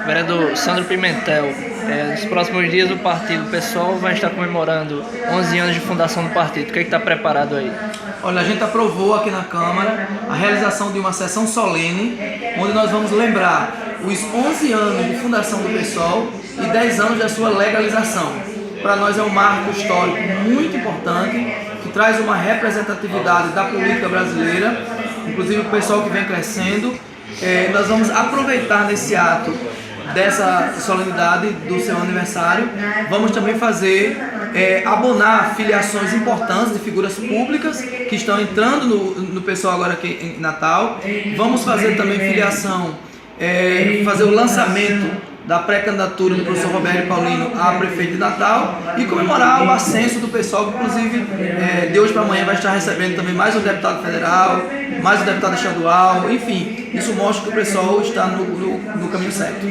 Vereador Sandro Pimentel, nos próximos dias o partido PSOL vai estar comemorando 11 anos de fundação do partido. O que é que está preparado aí? Olha, a gente aprovou aqui na Câmara a realização de uma sessão solene, onde nós vamos lembrar os 11 anos de fundação do PSOL e 10 anos da sua legalização. Para nós é um marco histórico muito importante, que traz uma representatividade da política brasileira, inclusive o PSOL que vem crescendo. Nós vamos aproveitar nesse ato dessa solenidade do seu aniversário, vamos também fazer, abonar filiações importantes de figuras públicas que estão entrando no PSOL agora aqui em Natal. Vamos fazer também filiação, fazer o lançamento da pré-candidatura do professor Roberto Paulino a prefeito de Natal e comemorar o ascenso do PSOL, que inclusive de hoje para amanhã vai estar recebendo também mais um deputado federal, mais um deputado estadual, enfim, isso mostra que o PSOL está no caminho certo.